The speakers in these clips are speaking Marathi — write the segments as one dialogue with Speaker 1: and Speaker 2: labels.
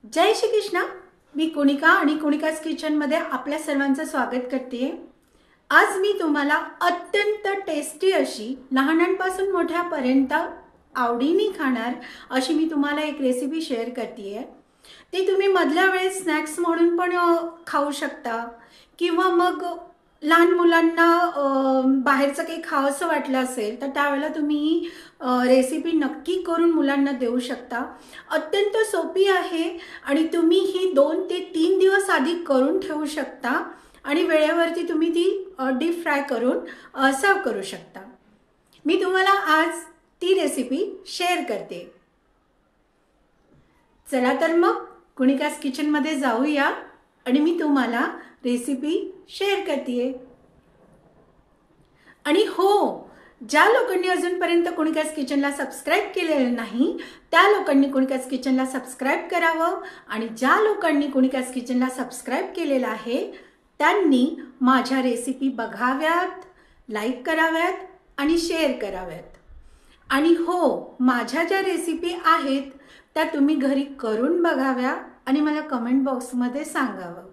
Speaker 1: जय श्री कृष्ण। मी कुणिका आणि कुणिकास किचनमध्ये आपल्या सर्वांचं स्वागत करते। आज मी तुम्हाला अत्यंत टेस्टी अशी लहानांपासून मोठ्यापर्यंत आवडीने खाणार अशी मी तुम्हाला एक रेसिपी शेअर करते। ती तुम्ही मधल्या वेळेस स्नॅक्स म्हणून पण खाऊ शकता किंवा मग लहान मुलांना बाहेरचं काही खावंसं वाटलं असेल तर त्यावेळेला तुम्ही रेसिपी नक्की करून मुलांना देऊ शकता। अत्यंत सोपी आहे आणि तुम्ही ही 2 ते 3 दिवस आधी करून ठेवू शकता आणि वेळेवरती तुम्ही ती डीप फ्राय करून सर्व करू शकता। मी तुम्हाला आज ती रेसिपी शेअर करते। चला तर मग कुणिकास किचनमध्ये जाऊया आणि मी तुम्हाला रेसिपी शेअर करते। आणि हो, ज्या लोकांनी अजूनपर्यंत कुणिकास किचनला सबस्क्राइब केलेलं नाही त्या लोकांनी कुणिकास किचनला सबस्क्राइब करावं आणि ज्या लोकांनी कुणिकास किचनला सबस्क्राइब केलेलं आहे त्यांनी माझ्या रेसिपी बघाव्यात, लाईक कराव्यात आणि शेअर कराव्यात। आणि हो, माझ्या ज्या रेसिपी आहेत त्या तुम्ही घरी करून बघाव्या आणि मला कमेंट बॉक्समध्ये सांगावं।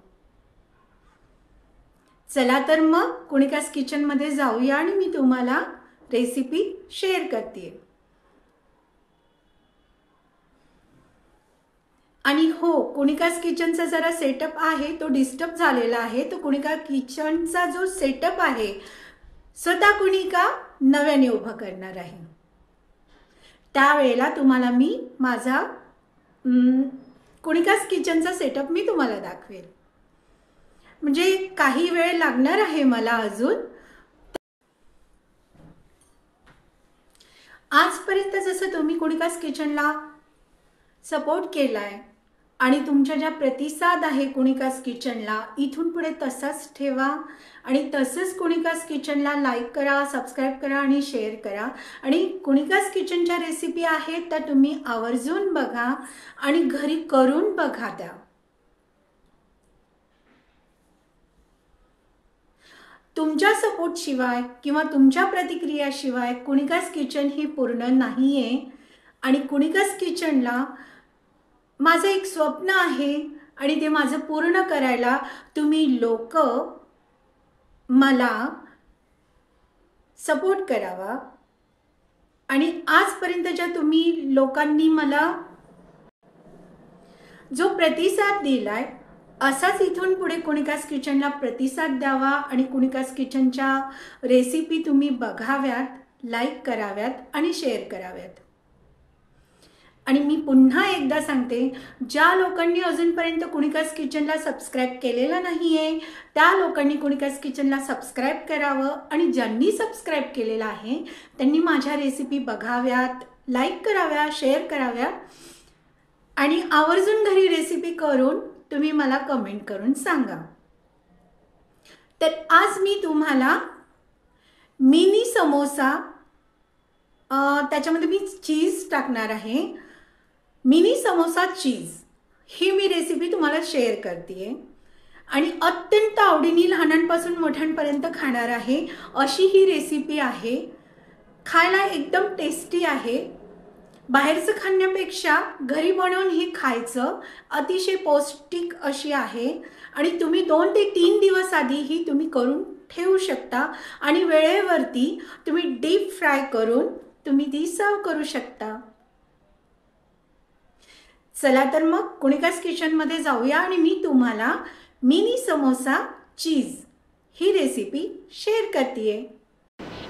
Speaker 1: चला तर मग कुणिकास किचनमध्ये जाऊया आणि मी तुम्हाला रेसिपी शेअर करते। आणि हो, कुणिकास किचनचा जरा सेटअप आहे तो डिस्टर्ब झालेला आहे। तो कुणिका किचनचा जो सेटअप आहे स्वतः कुणिका नव्याने उभा करणार आहे। त्यावेळेला तुम्हाला मी माझा कुणिकास किचनचा सेटअप मी तुम्हाला दाखवेल। म्हणजे काही वेळ लागणार आहे मला अजून। आजपर्यंत जसं तुम्ही कुणिकास किचनला सपोर्ट केलाय आणि तुमच्या ज्या प्रतिसाद आहे कुणिकास किचनला इथून पुढे तसाच ठेवा आणि तसंच कुणिकास किचनला लाईक करा, सबस्क्राइब करा आणि शेअर करा। आणि कुणिकास किचनच्या रेसिपी आहेत त्या तुम्ही आवर्जून बघा आणि घरी करून बघा त्या। तुमच्या सपोर्ट शिवाय किंवा तुमच्या प्रतिक्रियाशिवाय कुणिकास किचन ही पूर्ण नाहीये। आणि कुणिकास किचनला माझं एक स्वप्न आहे आणि ते माझं पूर्ण करायला तुम्ही लोक मला सपोर्ट करावा। आणि आजपर्यंतच्या तुम्ही लोकांनी मला जो प्रतिसाद दिलाय असाच इथून पुढे कुणिकास किचनला प्रतिसाद द्यावा आणि कुणिकास किचनच्या रेसिपी तुम्ही बघाव्यात, लाईक कराव्यात आणि शेअर कराव्यात। आणि मी पुन्हा एकदा सांगते, ज्या लोकांनी अजूनपर्यंत कुणिकास किचनला सबस्क्राइब केलेलं नाहीये त्या लोकांनी कुणिकास किचनला सबस्क्राइब करावं आणि ज्यांनी सबस्क्राइब केलेलं आहे त्यांनी माझ्या रेसिपी बघाव्यात, लाईक कराव्या, शेअर कराव्या आणि आवर्जून घरी रेसिपी करून तुम्ही मला कमेंट करून सांगा। तर आज मी तुम्हाला मिनी समोसा त्याच्यामध्ये मी चीज टाकणार आहे। मिनी समोसा चीज ही मी रेसिपी तुम्हाला शेअर करते आणि अत्यंत आवडीने लहानांपासून मोठ्यांपर्यंत खाणार आहे अशी ही रेसिपी आहे। खायला एकदम टेस्टी आहे। बाहेरचं खाण्यापेक्षा घरी बनवून ही खायचं अतिशय पौष्टिक अशी आहे आणि तुम्ही 2 ते 3 दिवस आधी ही तुम्ही करून ठेवू शकता आणि वेळेवरती तुम्ही डीप फ्राय करून तुम्ही ती सर्व करू शकता। चला तर मग कुणिकास किचनमध्ये जाऊया आणि मी तुम्हाला मिनी समोसा चीज ही रेसिपी शेअर करते।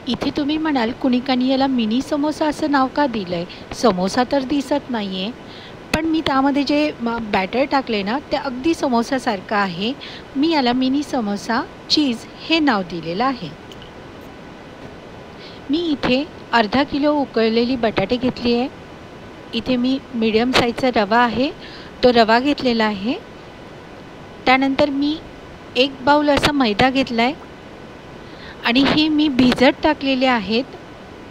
Speaker 2: इथे तुम्ही म्हणाल कुणिकानी याला मिनी समोसा असं नाव का दिलंय? समोसा तर दिसत नाहीये, पण मी त्यामध्ये जे बॅटर टाकले ना ते अगदी समोसासारखं आहे। मी याला मिनी समोसा चीज हे नाव दिलेलं आहे। मी इथे अर्धा किलो उकळलेली बटाटे घेतली आहे। इथे मी मीडियम साईजचा रवा आहे तो रवा घेतलेला आहे। त्यानंतर मी 1 बाउल असा मैदा घेतला आहे आणि हे मी भिजत टाकलेले आहेत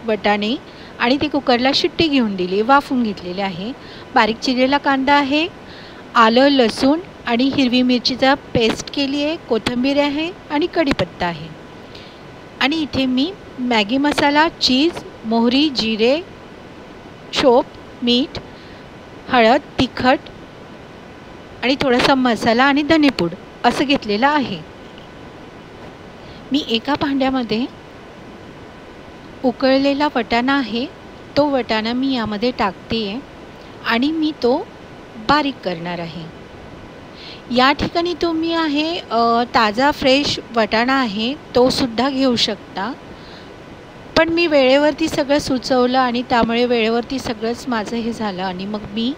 Speaker 2: वाटाणे आणि ते कुकरला शिट्टी घेऊन दिली, वाफून घेतलेले आहे। बारीक चिरलेला कांदा आहे, आलं, लसूण आणि हिरवी मिरचीचा पेस्ट केली आहे, कोथिंबीर आहे आणि कढीपत्ता आहे। आणि इथे मी मॅगी मसाला, चीज, मोहरी, जिरे, शोप, मीठ, हळद, तिखट आणि थोडासा मसाला आणि धनेपूड असं घेतलेलं आहे. मी एका भांड्यामध्ये उकळलेला वाटाणा आहे, तो वाटाणा मी यामध्ये टाकते आहे आणि मी तो बारीक करणार आहे. या ठिकाणी तुम्ही ताजा फ्रेश वाटाणा आहे तो सुद्धा घेऊ शकता, पण मी वेळेवरती सगळं सुचवलं आणि त्यामुळे वेळेवरती सगळंच माझं हे झालं आणि मग मी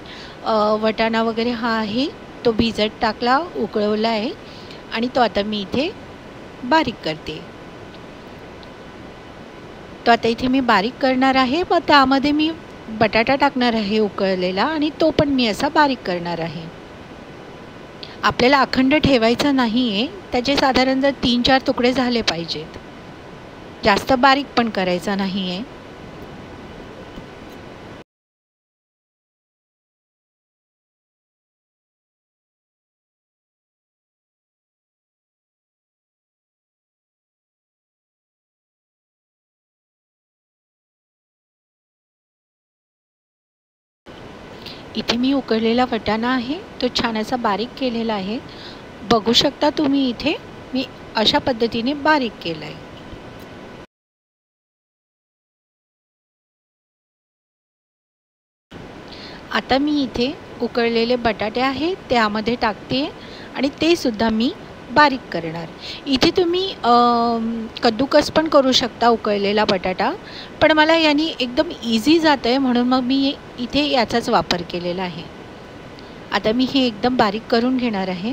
Speaker 2: वाटाणा वगैरे हा आहे तो भिजत टाकला, उकळवला आहे आणि तो आता मी इथे बारीक करते. तो आता इथे मी बारीक करणार आहे. मग त्यामध्ये मी बटाटा टाकणार आहे उकळलेला आणि तो पण मी असा बारीक करणार आहे. आपल्याला अखंड ठेवायचा नाही आहे, त्याचे साधारण जर 3-4 तुकडे झाले पाहिजेत, जास्त बारीक पण करायचा नाही आहे. इथे मी उकळलेला वाटाणा आहे तो छान असा बारीक केलेला आहे. बघू शकता तुम्ही इथे मी अशा पद्धतीने बारीक केला आहे. आता मी इथे उकळलेले बटाटे आहेत त्यामध्ये टाकते आणि ते सुद्धा मी बारीक करणार. इथे तुम्ही कद्दूकस पण करू शकता उकळलेला बटाटा, पण मला याने एकदम इझी जातं आहे म्हणून मग मी इथे याचाच वापर केलेला आहे. आता मी हे एकदम बारीक करून घेणार आहे.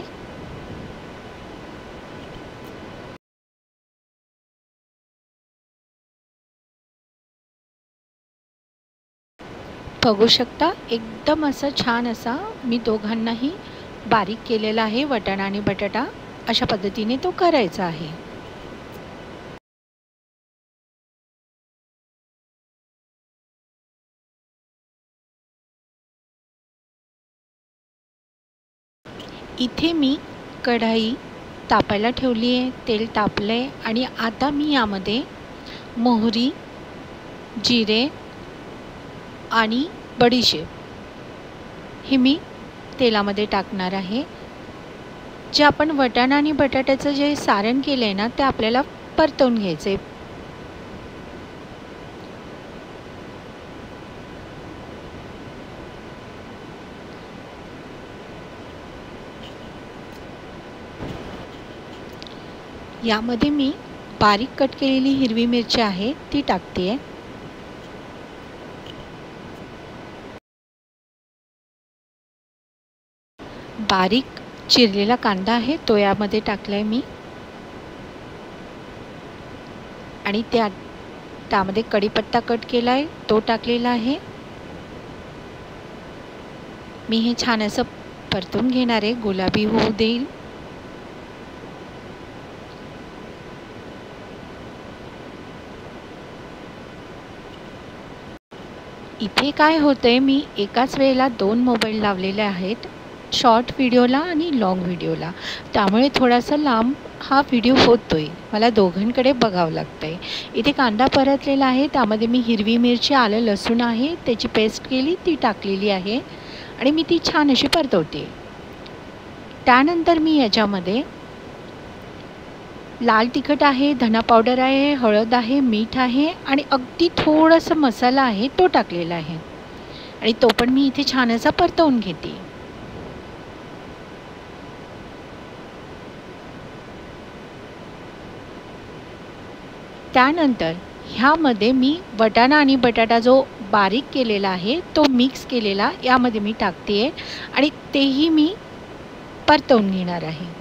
Speaker 2: बघू शकता एकदम असं छान असा मी दोघांनाही बारीक केलेला आहे. वाटाणा आणि बटाटा अशा पद्धतीने तो करायचा आहे. इथे मी कढाई तापायला ठेवली आहे, तेल तापलं आहे आणि आता मी यामध्ये मोहरी, जिरे आणि बडीशेप हे मी तेलामध्ये टाकणार आहे. जे आपण वाटाणा आणि बटाट्याचं जे सारण केलं आहे ना ते आपल्याला परतवून घ्यायचं आहे. यामध्ये मी बारीक कट केलेली हिरवी मिरची आहे ती टाकते आहे. बारीक चिरलेला कांदा आहे तो यामध्ये टाकला आहे मी आणि त्यामध्ये कढीपत्ता कट केला आहे तो टाकलेला आहे. मी हे छान असं परतून घेणार आहे, गुलाबी होऊ देईल. इथे काय होतंय, मी एकाच वेळेला 2 मोबाईल लावलेले आहेत, शॉर्ट व्हिडिओला आणि लॉंग व्हिडिओला, त्यामुळे थोडासा लांब हा व्हिडिओ होतोय. मला दोघांकडे बघावं लागतंय. इथे कांदा परतलेला आहे, त्यामध्ये मी हिरवी मिरची, आलं लसूण आहे त्याची पेस्ट केली ती टाकलेली आहे आणि मी ती छान अशी परतवते. त्यानंतर मी याच्यामध्ये लाल तिखट आहे, धना पावडर आहे, हळद आहे, मीठ आहे आणि अगदी थोडासा मसाला आहे तो टाकलेला आहे आणि तो पण मी इथे छान असा परतवून घेते. त्यानंतर ह्यामध्ये मी वाटाणा आणि बटाटा जो बारीक केलेला आहे तो मिक्स केलेला यामध्ये मी टाकते आहे आणि तेही मी परतवून घेणार आहे.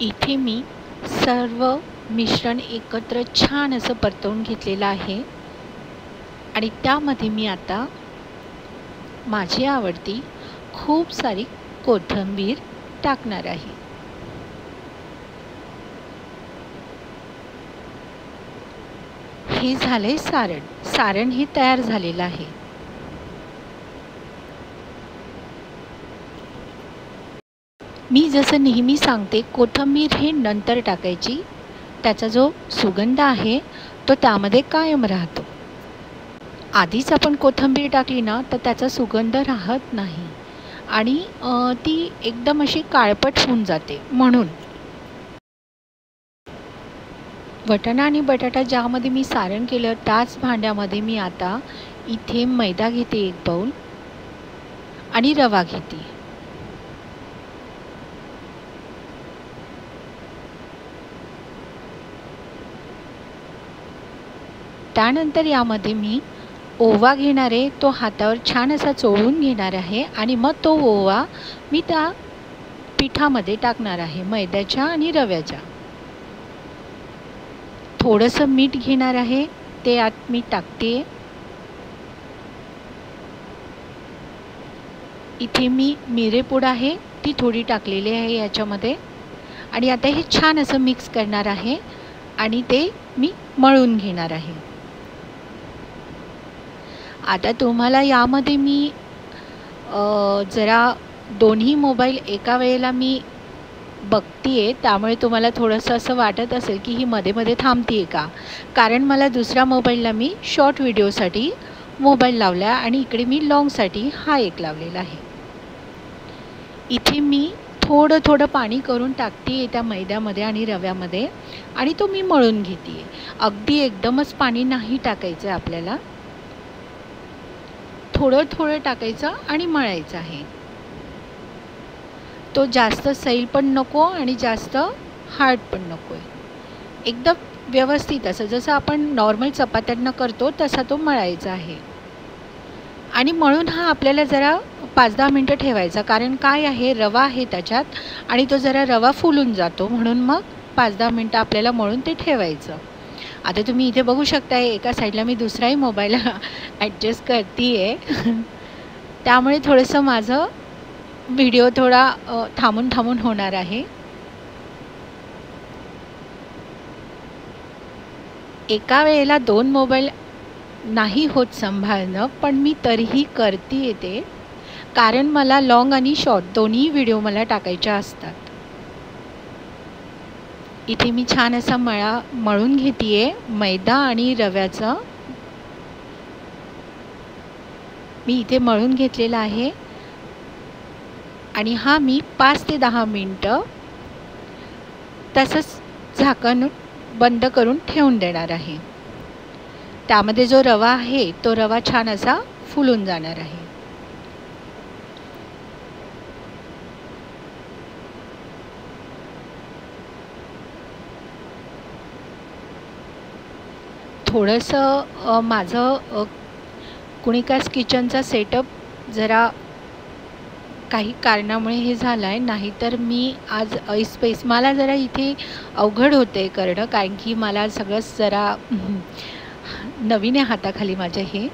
Speaker 2: इथे मी सर्व मिश्रण एकत्र छान असं परतवून घेतलेलं आहे आणि त्यामध्ये मी आता माझी आवडती खूप सारी कोथिंबीर टाकणार आहे. हे झालंय सारण. सारण हे तयार झालेलं आहे. मी जसं नेहमी सांगते, कोथिंबीर हे नंतर टाकायची. त्याचा जो सुगंध आहे तो त्यामध्ये कायम राहतो. आधीच आपण कोथिंबीर टाकली ना तर त्याचा सुगंध राहत नाही आणि ती एकदम अशी काळपट होऊन जाते. म्हणून वाटाणा आणि बटाटा ज्यामध्ये मी सारण केलं त्याच भांड्यामध्ये मी आता इथे मैदा घेते 1 बाउल आणि रवा घेते. त्यानंतर यामध्ये मी ओवा घेणार आहे. तो हातावर छान असा चोळून घेणार आहे आणि मग तो ओवा मी त्या पिठामध्ये टाकणार आहे, मैद्याच्या आणि रव्याच्या. थोडंसं मीठ घेणार आहे, ते आत मी टाकते. इथे मी मिरेपूड आहे ती थोडी टाकलेली आहे याच्यामध्ये आणि आता हे छान असं मिक्स करणार आहे आणि ते मी मळून घेणार आहे. आता तुम्हाला यामध्ये मी जरा दोन्ही मोबाईल एका वेळेला मी बघतीये, त्यामुळे तुम्हाला थोडंसं असं वाटत असेल की ही मध्ये मध्ये थांबतीये का, कारण मला दुसऱ्या मोबाईलला मी शॉर्ट व्हिडिओसाठी मोबाईल लावला आणि इकडे मी लॉंगसाठी हा एक लावलेला आहे. इथे मी थोडं थोडं पाणी करून टाकते त्या मैद्यामध्ये आणि रव्यामध्ये आणि तो मी मळून घेते. अगदी एकदमच पाणी नाही टाकायचं आपल्याला, थोडं थोडं टाकायचं आणि मळायचं आहे. तो जास्त सैल पण नको आणि जास्त हार्ड पण नको आहे. एकदम व्यवस्थित असं जसं आपण नॉर्मल चपात्यांना करतो तसा तो मळायचा आहे. आणि मळून हा आपल्याला जरा 5-10 मिनटं ठेवायचा, कारण काय आहे रवा आहे त्याच्यात आणि तो जरा रवा फुलून जातो, म्हणून मग 5-10 मिनटं आपल्याला मळून ते ठेवायचं. आता तुम्ही इथे बघू शकता एका साईडला मी दुसराही मोबाईल ॲडजस्ट करते त्यामुळे थोडंसं माझं व्हिडिओ थोडा थांबून थांबून होणार आहे. एका वेळेला 2 मोबाईल नाही होत सांभाळणं, पण मी तरीही करते ते, कारण मला लॉंग आणि शॉर्ट दोन्ही व्हिडिओ मला टाकायच्या असतात. इथे मी छान असा मळून घेते मैदा आणि रव्याचं. मी इथे मळून घेतलेला आहे आणि हा मी 5 ते 10 मिनटं तसंच झाकण बंद करून ठेवून देणार आहे. त्यामध्ये जो रवा आहे तो रवा छान असा फुलून जाणार आहे. थोडंसं माझं कुणिकास किचनचा सेटअप जरा काही कारणामुळे हे झालं आहे, नाहीतर मी आज ऐसपैस मला जरा इथे अवघड होते करणं, कारण की मला सगळंच जरा नवीन आहे हाताखाली माझ्या. हे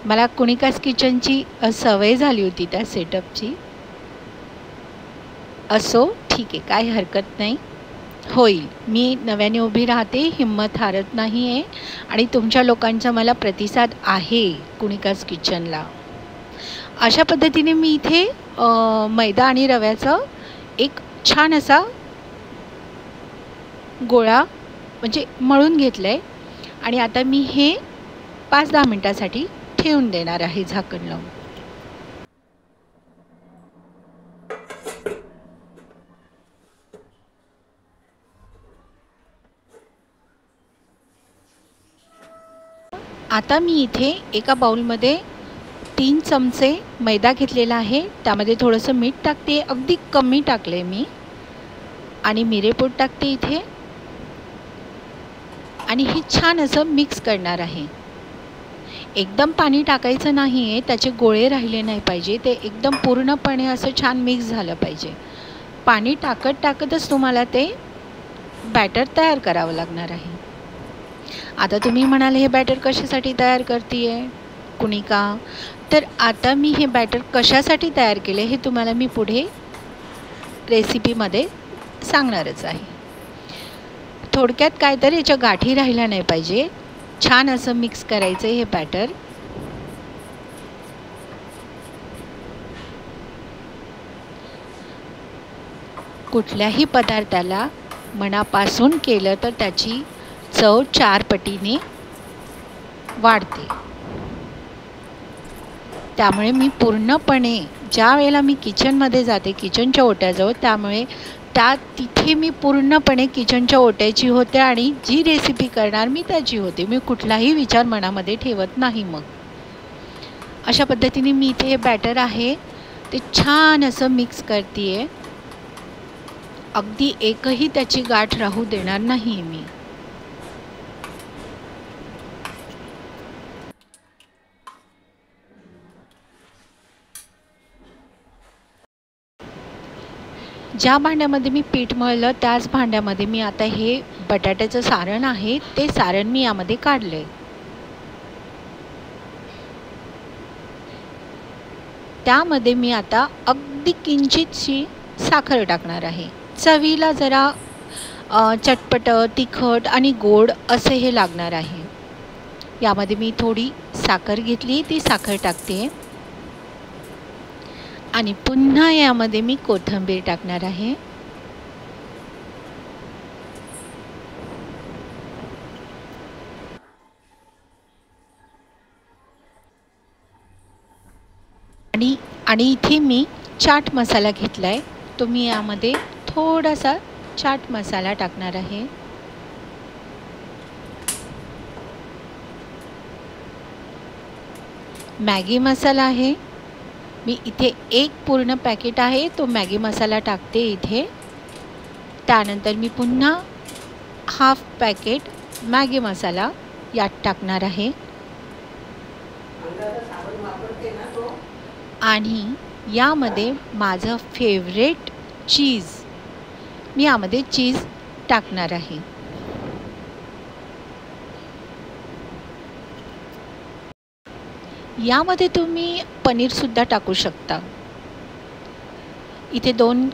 Speaker 2: मला कुणिकास किचनची सवय झाली होती त्या सेटअपची. असो ठीक आहे, काही हरकत नाही, होईल. मी नव्याने उभी राहते, हिम्मत हारत नाही आहे आणि तुमच्या लोकांचा मला प्रतिसाद आहे कुणिकास किचनला. अशा पद्धतीने मी इथे मैदा आणि रव्याचं एक छान असा गोळा म्हणजे मळून घेतलं आहे आणि आता मी हे 5-10 मिनटासाठी ठेवून देणार आहे झाकण लावून. आता मी इथे एका बाउलमध्ये 3 चमचे मैदा घेतलेला आहे. त्यामध्ये थोडंसं मीठ टाकते, अगदी कमी टाकले मी, आणि मिरेपूड टाकते इथे आणि हे छान असं मिक्स करणार आहे. एकदम पाणी टाकायचं नाही आहे, त्याचे गोळे राहिले नाही पाहिजे, ते एकदम पूर्णपणे असं छान मिक्स झालं पाहिजे. पाणी टाकतच तुम्हाला ते बॅटर तयार करावं लागणार आहे. आता तुम्ही म्हणाल हे बॅटर कशासाठी तयार करते कुणिका, तर आता मी हे बॅटर कशासाठी तयार केले हे तुम्हाला मी पुढे रेसिपीमध्ये सांगणारच आहे. थोडक्यात काय तर याच्या गाठी राहिल्या नाही पाहिजे. छान असं मिक्स करायचं हे बॅटर. कुठल्याही पदार्थाला मनापासून केलं तर त्याची चव 4 पटीने वाढते. त्यामुळे मी पूर्णपणे ज्या वेळेला मी किचनमध्ये जाते, किचनच्या ओट्याजवळ, त्यामुळे तिथे मी पूर्णपणे किचनच्या ओट्याची होते आणि जी रेसिपी करणार मी त्याची होते. मी कुठलाही विचार मनामध्ये ठेवत नाही. मग अशा पद्धतीने मी इथे हे बॅटर आहे ते छान असं मिक्स करते. अगदी एकही त्याची गाठ राहू देणार नाही मी. ज्या भांड्यामध्ये मी पीठ मळलं त्याच भांड्यामध्ये मी आता हे बटाट्याचं सारण आहे ते सारण मी यामध्ये काढले. त्यामध्ये मी आता अगदी किंचितशी साखर टाकणार आहे. चवीला जरा चटपट, तिखट आणि गोड असे हे लागणार आहे. यामध्ये मी थोडी साखर घेतली, ती साखर टाकते आणि पुन्हा यामध्ये मी कोथिंबीर टाकणार आहे. आणि इथे मी चाट मसाला घेतलाय, तो मी यामध्ये थोडासा चाट मसाला टाकणार आहे. मॅगी मसाला आहे, मी इथे एक पूर्ण पॅकेट आहे तो मॅगी मसाला टाकते इथे. त्यानंतर मी पुन्हा हाफ पॅकेट मॅगी मसाला यात टाकणार आहे. आणि यामध्ये माझं फेवरेट चीज, मी यामध्ये चीज टाकणार आहे. यामध्ये तुम्ही पनीरसुद्धा टाकू शकता. इथे 2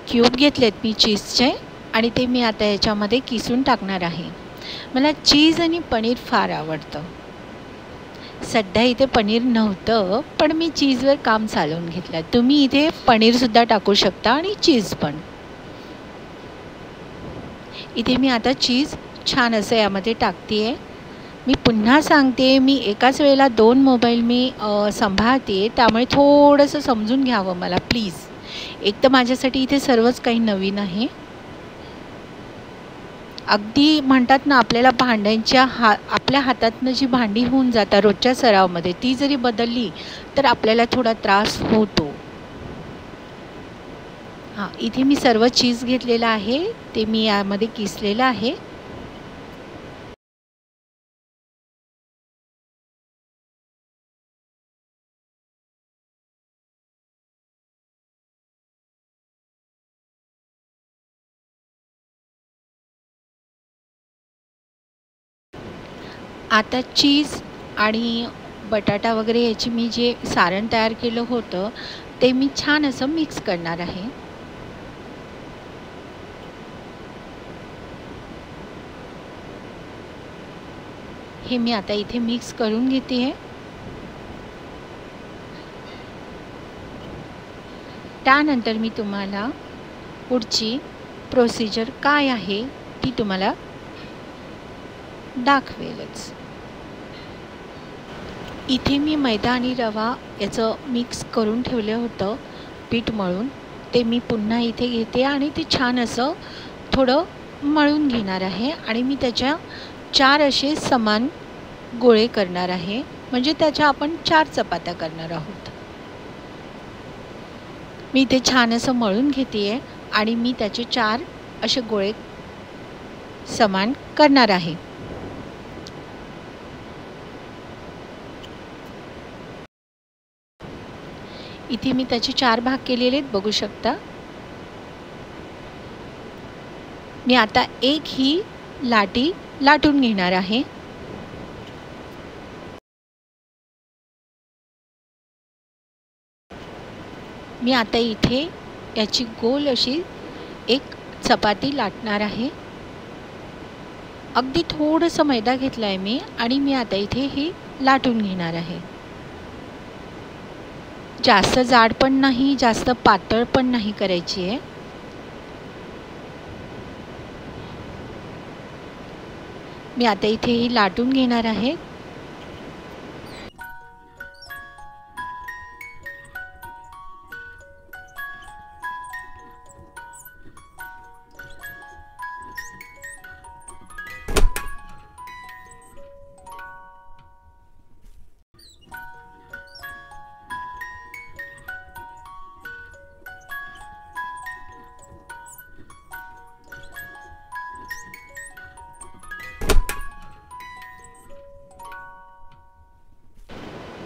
Speaker 2: क्यूब घेतलेत मी चीजचे आणि ते मी आता याच्यामध्ये किसून टाकणार आहे. मला चीज आणि पनीर फार आवडतं. सध्या इथे पनीर नव्हतं पण मी चीजवर काम चालवून घेतलं. तुम्ही इथे पनीरसुद्धा टाकू शकता आणि चीज पण. इथे मी आता चीज छान असं यामध्ये टाकते आहे. मी पुन्हा सांगते, मी एकाच वेळेला 2 मोबाईल मी सांभाळते, त्यामुळे थोडंसं समजून घ्यावं मला प्लीज. एक तर माझ्यासाठी इथे सर्वच काही नवीन आहे. अगदी म्हणतात ना, आपल्याला भांड्यांच्या आपल्या हातातनं जी भांडी होऊन जातात रोजच्या सरावामध्ये, ती जरी बदलली तर आपल्याला थोडा त्रास होतो. हां, इथे मी सर्व चीज घेतलेलं आहे, ते मी यामध्ये किसलेलं आहे. आता चीज आणि बटाटा वगैरे याची मी जे सारण तयार केलं होतं ते मी छान असं मिक्स करणार आहे. हे मी आता इथे मिक्स करून घेते आहे. त्यानंतर मी तुम्हाला पुढची प्रोसिजर काय आहे ती तुम्हाला दाखवेलच. इथे मी मैदा आणि रवा याचं मिक्स करून ठेवलं होतं पीठ मळून, ते मी पुन्हा इथे घेते आणि ते छान असं थोडं मळून घेणार आहे. आणि मी त्याच्या 4 असे समान गोळे करणार आहे, म्हणजे त्याच्या आपण 4 चपात्या करणार आहोत. मी इथे छान असं मळून घेते आहे आणि मी त्याचे 4 असे गोळे समान करणार आहे. इथे मी त्याचे 4 भाग केलेले आहेत, बघू शकता. मी आता एक ही लाटी लाटून घेणार आहे. मी आता इथे याची गोल अशी एक चपाती लाटणार आहे. अगदी थोडंसं मैदा घेतला आहे मी आणि मी आता इथे हे लाटून घेणार आहे. जास्त जाड पण नाही, जास्त पातळ पण नाही करायची आहे. मी आता इथे ही लाटून घेणार आहे.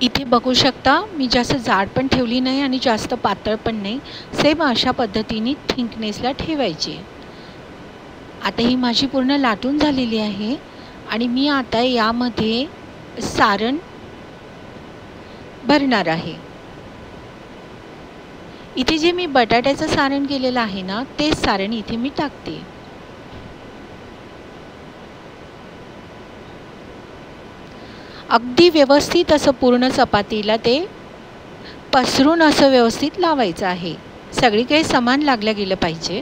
Speaker 2: इथे बघू शकता मी जास्त जाड पण ठेवली नाही आणि जास्त पातळ पण नाही. सेम अशा पद्धतीने थिकनेसला ठेवायची. आता ही माझी पूर्ण लाटून झालेली आहे आणि मी आता यामध्ये सारण भरणार आहे. इथे जे मी बटाट्याचं सारण केलेलं आहे ना, ते सारण इथे मी टाकते. अगदी व्यवस्थित असं पूर्ण चपातीला ते पसरून असं व्यवस्थित लावायचं आहे. सगळीकडे समान लागलं गेलं पाहिजे.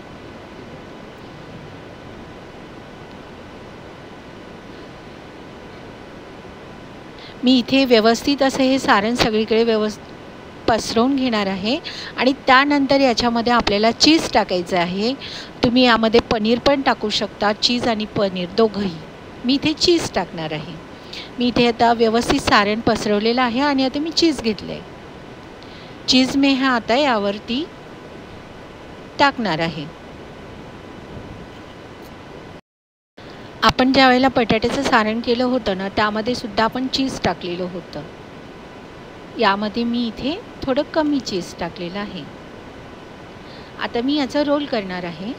Speaker 2: मी इथे व्यवस्थित असं हे सारण सगळीकडे पसरवून घेणार आहे आणि त्यानंतर याच्यामध्ये आपल्याला चीज टाकायचं आहे. तुम्ही यामध्ये पनीर पण टाकू शकता, चीज आणि पनीर दोघंही. मी इथे चीज टाकणार आहे. मी इथे आता व्यवस्थित सारण पसरवलेलं आहे आणि आता मी चीज घेतलं आहे. चीज मी हा आता यावरती टाकणार आहे. आपण ज्या वेळेला बटाट्याचं सारण केलं होतं ना, त्यामध्ये सुद्धा आपण चीज टाकलेलं होतं. यामध्ये मी इथे थोडं कमी चीज टाकलेलं आहे. आता मी याचा रोल करणार आहे.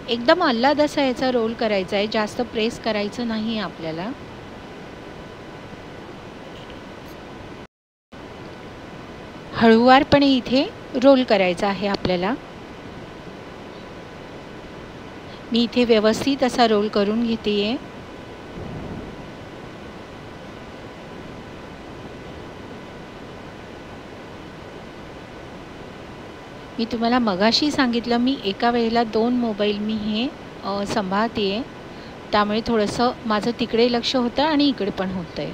Speaker 2: एकदम आल्हाद असा याचा रोल करायचा आहे, जास्त प्रेस करायचं नाही आपल्याला. हळूवारपणे इथे रोल करायचा आहे आपल्याला. मी इथे व्यवस्थित असा रोल करून घेतेय. मी तुम्हाला मगाशी सांगितलं, मी एका वेळेला 2 मोबाईल मी हे सांभाळते, त्यामुळे थोडंसं माझं तिकडे लक्ष होतं आणि इकडे पण होतं आहे.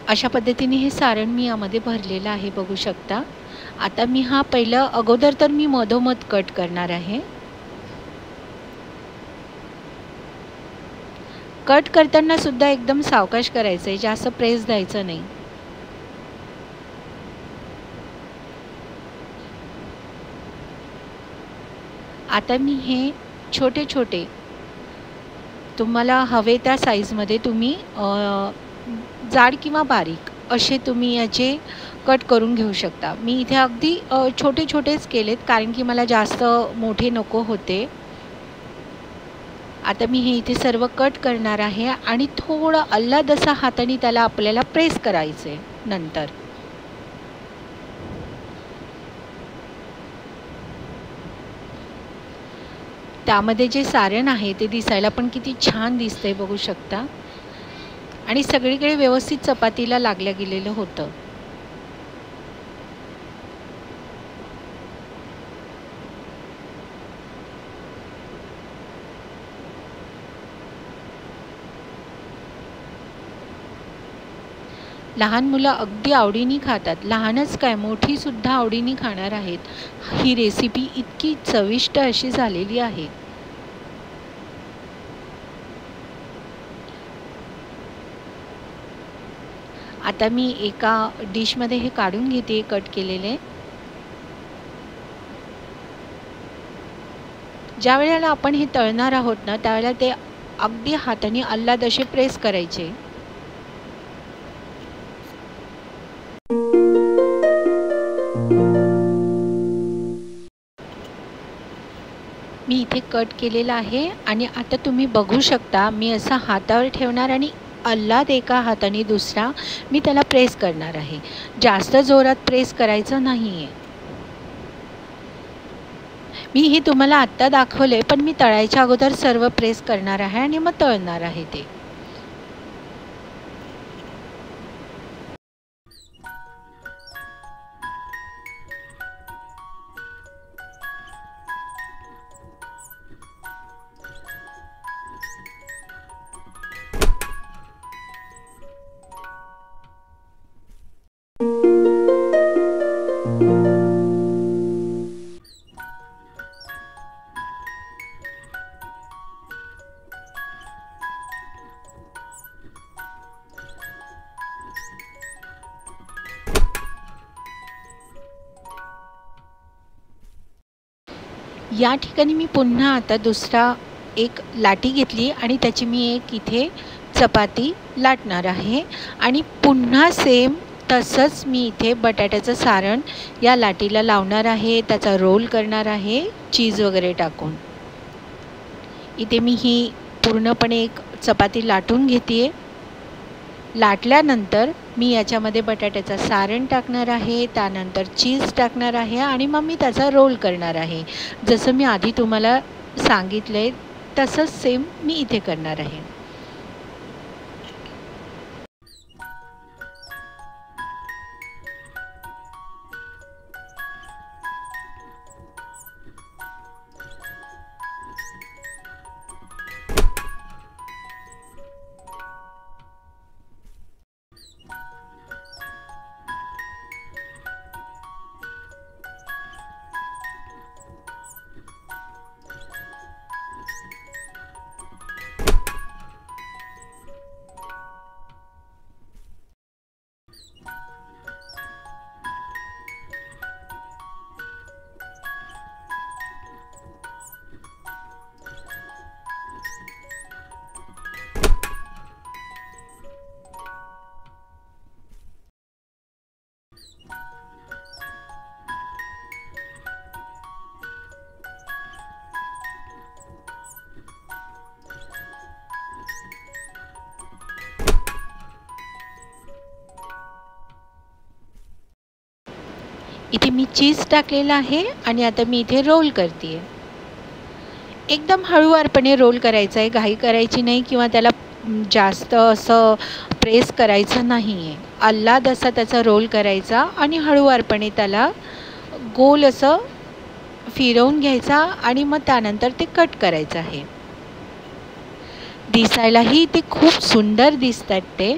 Speaker 2: अशा पद्धतीने हे सारण मी यामध्ये भरलेलं आहे, बघू शकता. आता मी हा पहिलं अगोदर तर मी मधोमध कट करणार आहे. कट करताना सुद्धा एकदम सावकाश करायचं आहे, जास्त प्रेस द्यायचं नाही. आता मी हे छोटे छोटे तुम्हाला हवे त्या साईजमध्ये तुम्ही जाड किंवा बारीक असे तुम्ही याचे कट करून घेऊ शकता. मी इथे अगदी छोटे छोटेच केलेत, कारण की मला जास्त मोठे नको होते. आता मी हे इथे सर्व कट करणार आहे आणि थोडं आल्हाद असा हाताने त्याला आपल्याला प्रेस करायचं आहे. नंतर त्यामध्ये जे सारण आहे ते दिसायला पण किती छान दिसतंय, बघू शकता. आणि सगळीकडे व्यवस्थित चपातीला लागलं गेलेलं होतं. लहान मुलं अगदी आवडीने खातात. लहानच काय, मोठी सुद्धा आवडीने खाणार आहेत. ही रेसिपी इतकी चविष्ट अशी झालेली आहे. आता मी एका डिशमध्ये हे काढून घेते कट केलेले. ज्या वेळेला आपण हे तळणार आहोत ना, त्यावेळेला ते अगदी हाताने आल्हाद असे प्रेस करायचे. मी इथे कट केलेलं आहे आणि आता तुम्ही बघू शकता, मी असा हातावर ठेवणार आणि आल्हाद एका हाताने दुसरा मी त्याला प्रेस करणार आहे. जास्त जोरात प्रेस करायचं नाही आहे. मी हे तुम्हाला आत्ता दाखवले, पण मी तळायच्या अगोदर सर्व प्रेस करणार आहे आणि मग तळणार आहे ते. या ठिकाणी मी पुन्हा आता दुसरा एक लाटी घेतली आणि त्याची मी एक इथे चपाती लाटणार आहे आणि पुन्हा सेम तसंच मी इथे बटाट्याचं सारण या लाटीला लावणार आहे, त्याचा रोल करणार आहे चीज वगैरे टाकून. इथे मी ही पूर्णपणे एक चपाती लाटून घेते. लाटल्यानंतर मी याच्यामध्ये बटाट्याचं सारण टाकणार आहे, त्यानंतर चीज टाकणार आहे आणि मग मी त्याचा रोल करणार आहे. जसं मी आधी तुम्हाला सांगितलं आहे तसंच सेम मी इथे करणार आहे. इथे मी चीज टाकलेला आहे आणि आता मी इथे रोल करते. एकदम हळूवारपणे रोल करायचा आहे, घाई करायची नाही किंवा त्याला जास्त असं प्रेस करायचं नाही आहे. आल्हाद असा त्याचा रोल करायचा आणि हळूवारपणे त्याला गोल असं फिरवून घ्यायचा आणि मग त्यानंतर ते कट करायचं आहे. दिसायलाही ते खूप सुंदर दिसतात ते.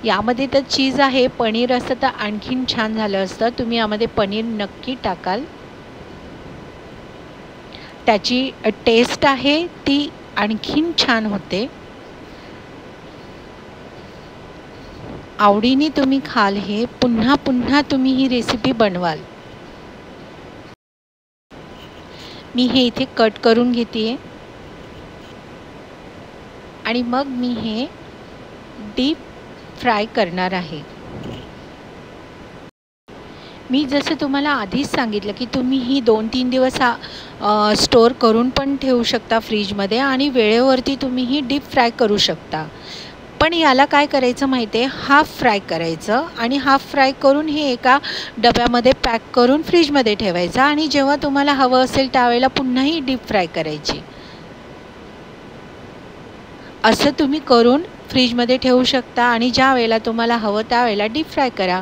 Speaker 2: यामध्ये तर चीज आहे, पनीर असतं तर आणखीन छान झालं असतं. तुम्ही यामध्ये पनीर नक्की टाकाल, त्याची टेस्ट आहे ती आणखीन छान होते. आवडीने तुम्ही खाल हे, पुन्हा पुन्हा तुम्ही ही रेसिपी बनवाल. मी हे इथे कट करून घेते आणि मग मी हे डीप फ्राय करणार आहे. मी जसं तुम्हाला आधीच सांगितलं की तुम्ही ही 2-3 दिवस स्टोअर करून पण ठेवू शकता फ्रीजमध्ये आणि वेळेवरती तुम्ही ही डीप फ्राय करू शकता. पण याला काय करायचं माहिती आहे, हाफ फ्राय करायचं आणि हाफ फ्राय करून हे एका डब्यामध्ये पॅक करून फ्रीजमध्ये ठेवायचं आणि जेव्हा तुम्हाला हवं असेल त्यावेळेला पुन्हा ही डीप फ्राय करायची. असं तुम्ही करून फ्रीजमध्ये ठेवू शकता आणि ज्या वेळेला तुम्हाला हवं त्यावेळेला डीप फ्राय करा.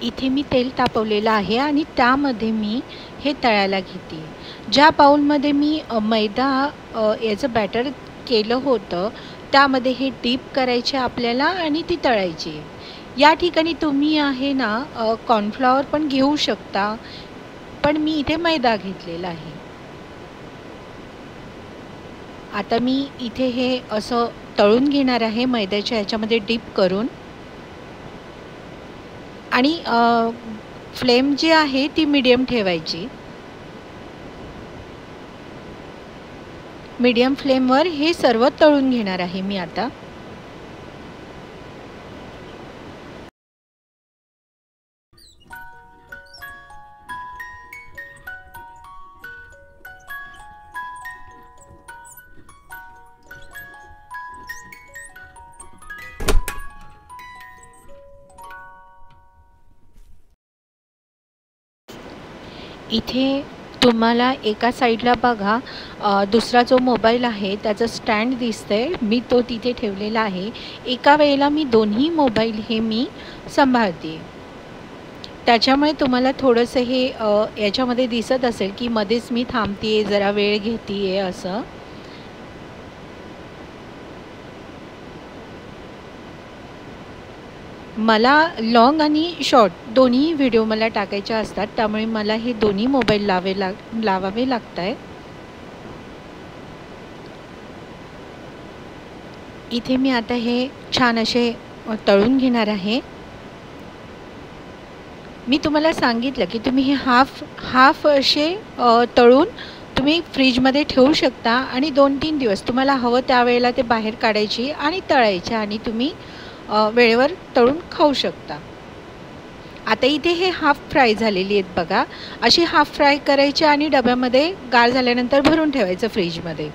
Speaker 2: इथे मी तेल तापवलेलं आहे आणि त्यामध्ये मी हे तळायला घेते. ज्या बाउलमध्ये मी मैदा याचं बॅटर केलं होतं त्यामध्ये हे डीप करायचे आपल्याला आणि ती तळायची. या ठिकाणी तुम्ही आहे ना कॉर्नफ्लॉवर पण घेऊ शकता, पण मी इथे मैदा घेतलेला आहे. आता मी इथे हे असं तळून घेणार आहे मैद्याच्या ह्याच्यामध्ये डीप करून. आणि फ्लेम जी आहे ती मीडियम ठेवायची. मीडियम फ्लेमवर हे सर्व तळून घेणार आहे मी आता. इथे तुम्हाला एका साईडला बघा दुसरा जो मोबाईल आहे त्याचं स्टँड दिसतंय, मी तो तिथे ठेवलेला आहे. एका वेळेला मी दोन्ही मोबाईल हे मी सांभाळते. त्याच्यामुळे तुम्हाला थोडंसं हे याच्यामध्ये दिसत असेल की मध्येच मी थांबते, जरा वेळ घेते असं. मला लॉंग आणि शॉर्ट दोन्ही व्हिडिओ मला टाकायचे असतात, त्यामुळे मला हे दोन्ही मोबाईल लावावे लागत आहेत. इथे मी आता हे छान असे तळून घेणार आहे. मी तुम्हाला सांगितलं की तुम्ही हे हाफ असे तळून तुम्ही फ्रीजमध्ये ठेवू शकता आणि 2-3 दिवस तुम्हाला हवं त्यावेळेला ते बाहेर काढायची आणि तळायचे आणि तुम्ही वेळेवर तळून खाऊ शकता. आता इथे हे हाफ फ्राय झालेली आहेत बघा. अशी हाफ फ्राय करायची आणि डब्यामध्ये गार झाल्यानंतर भरून ठेवायचं फ्रीजमध्ये.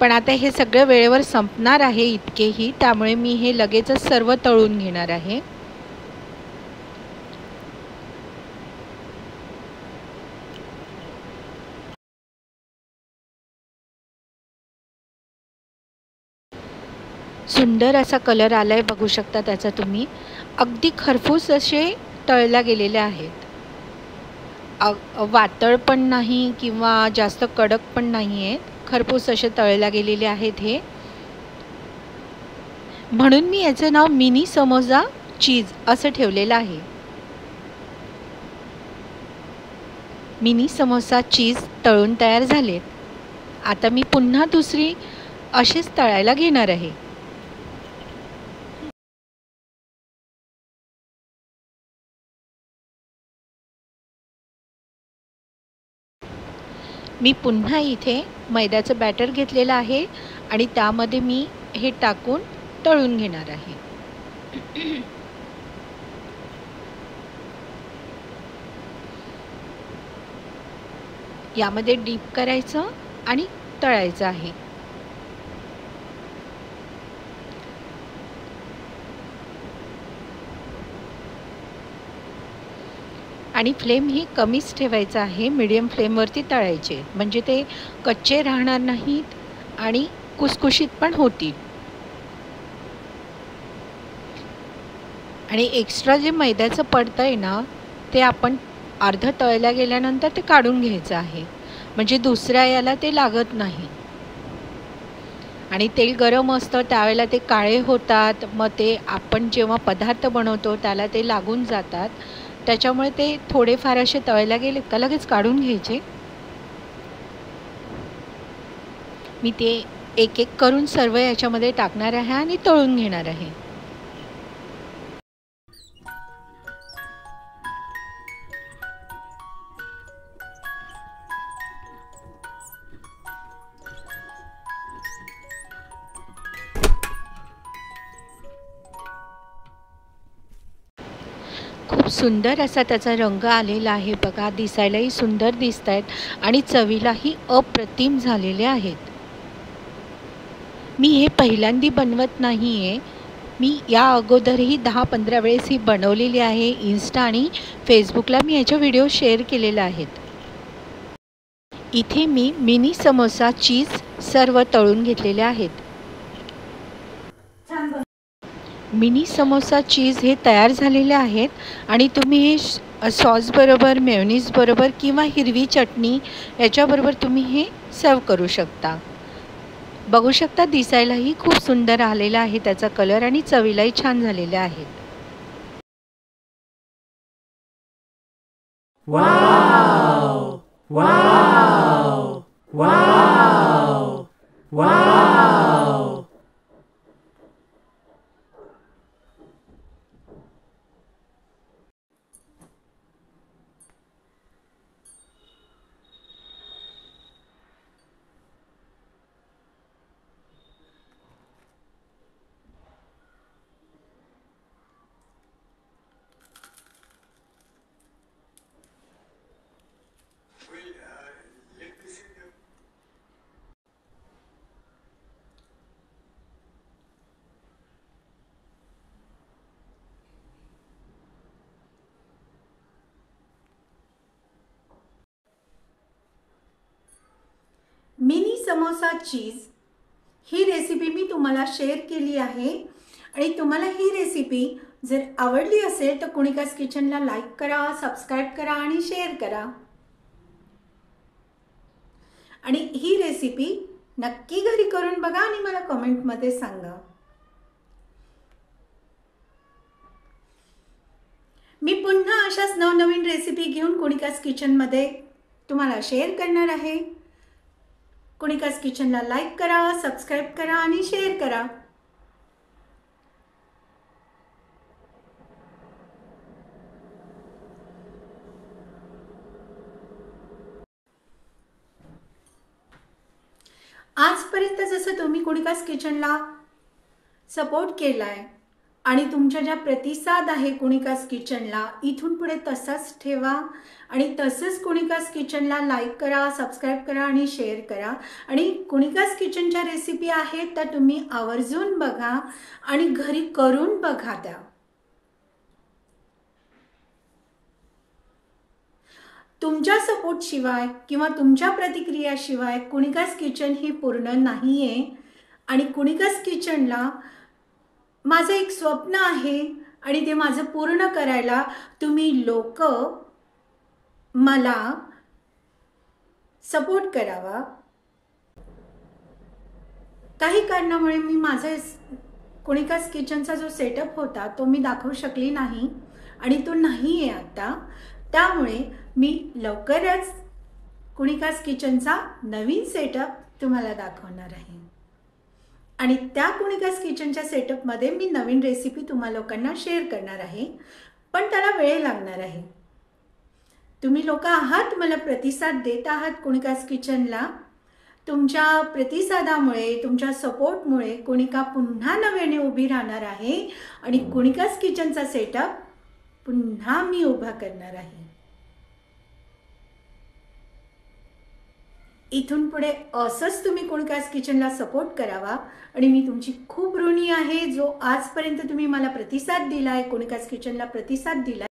Speaker 2: पण आता हे सगळं वेळेवर संपणार आहे इतकेही, त्यामुळे मी हे लगेचच सर्व तळून घेणार आहे. सुंदर असा कलर आला आहे, बघू शकता त्याचा तुम्ही. अगदी खरपूस असे तळल्या गेलेले आहेत. वातळ पण नाही किंवा जास्त कडक पण नाही आहेत, खरपूस असे तळल्या गेलेले आहेत हे. म्हणून मी याचं नाव मिनी समोसा चीज असं ठेवलेलं आहे. मिनी समोसा चीज तळून तयार झालेत. आता मी पुन्हा दुसरी अशीच तळायला घेणार आहे. मी पुन्हा इथे मैद्याचं बॅटर घेतलेलं आहे आणि त्यामध्ये मी हे टाकून तळून घेणार आहे. यामध्ये डीप करायचं आणि तळायचं आहे. आणि फ्लेम ही कमीच ठेवायचा आहे, मीडियम फ्लेमवरती तळायचे, म्हणजे ते कच्चे राहणार नाहीत आणि कुसकुशीत पण होतील. आणि एक्स्ट्रा जे मैद्याचं पडतं आहे ना, ते आपण अर्ध तळल्या गेल्यानंतर ते काढून घ्यायचं आहे, म्हणजे दुसऱ्या याला ते लागत नाही. आणि तेल गरम असतं त्यावेळेला ते काळे होतात, मग ते आपण जेव्हा पदार्थ बनवतो त्याला ते लागून जातात. त्याच्यामुळे ते थोडेफार असे तळल्या गेले का लगेच काढून घ्यायचे. मी ते एक एक करून सर्व याच्यामध्ये टाकणार आहे आणि तळून घेणार आहे. खूप सुंदर असा त्याचा रंग आलेला आहे बघा, दिसायलाही सुंदर दिसत आहेत आणि चवीलाही अप्रतिम झालेले आहेत. मी हे पहिल्यांदा बनवत नाही आहे, मी या अगोदरही 10-15 वेळेस ही बनवलेली आहे. इन्स्टा आणि फेसबुकला मी याचे व्हिडिओ शेअर केलेले आहेत. इथे मी मिनी समोसा चीज सर्व तळून घेतलेले आहेत. मिनी समोसा चीज हे तयार झालेले आहेत आणि तुम्ही हे सॉसबरोबर, मेयोनीजबरोबर किंवा हिरवी चटणी याच्याबरोबर तुम्ही हे सर्व करू शकता. बघू शकता दिसायलाही खूप सुंदर आलेला आहे त्याचा कलर आणि चवीलाही छान झालेले आहेत.
Speaker 3: Wow wow wow wow.
Speaker 1: Samosa cheese ही रेसिपी मी तुम्हाला शेअर केली आहे आणि तुम्हाला ही रेसिपी जर आवडली असेल तर कुणिकास किचनला लाईक करा, सबस्क्राईब करा आणि शेअर करा. आणि ही रेसिपी नक्की घरी करून बघा आणि मला कमेंटमध्ये सांगा. मी पुन्हा अशाच नवनवीन रेसिपी घेऊन कुणिकास किचनमध्ये तुम्हाला शेअर करणार आहे. कुणिकास किचनला लाईक करा, सबस्क्राईब करा आणि शेअर करा. आजपर्यंत जसं तुम्ही कुणिकास किचनला सपोर्ट केलाय आणि तुमच्या ज्या प्रतिसाद आहे कुणिकास किचनला, इथून पुढे तसाच ठेवा आणि तसंच कुणिकास किचनला लाईक करा, सबस्क्राईब करा आणि शेअर करा. आणि कुणिकास किचनच्या रेसिपी आहेत त्या तुम्ही आवर्जून बघा आणि घरी करून बघा त्या. तुमच्या सपोर्ट शिवाय किंवा तुमच्या प्रतिक्रियाशिवाय कुणिकास किचन ही पूर्ण नाहीये. आणि कुणिकास किचनला माझं एक स्वप्न आहे आणि ते माझं पूर्ण करायला तुम्ही लोक मला सपोर्ट करावा. काही कारणामुळे मी माझे कुणिकास किचनचा जो सेटअप होता तो मी दाखवू शकली नाही आणि तो नाही आहे आता. त्यामुळे मी लवकरच कुणिकास किचनचा नवीन सेटअप तुम्हाला दाखवणार आहे आणि त्या कुणिकास किचनच्या सेटअपमध्ये मी नवीन रेसिपी तुम्हा लोकांना शेअर करणार आहे. पण त्याला वेळ लागणार आहे. तुम्ही लोक आहात, मला प्रतिसाद देत आहात कुणिकास किचनला. तुमच्या प्रतिसादामुळे, तुमच्या सपोर्टमुळे कुणिका पुन्हा नव्याने उभी राहणार आहे आणि कुणिकास किचनचा सेटअप पुन्हा मी उभा करणार आहे. इथून पुढे असंच तुम्ही कुणिकास किचनला सपोर्ट करावा आणि मी तुमची खूप ऋणी आहे. जो आजपर्यंत तुम्ही मला प्रतिसाद दिलाय, कुणिकास किचनला प्रतिसाद दिलाय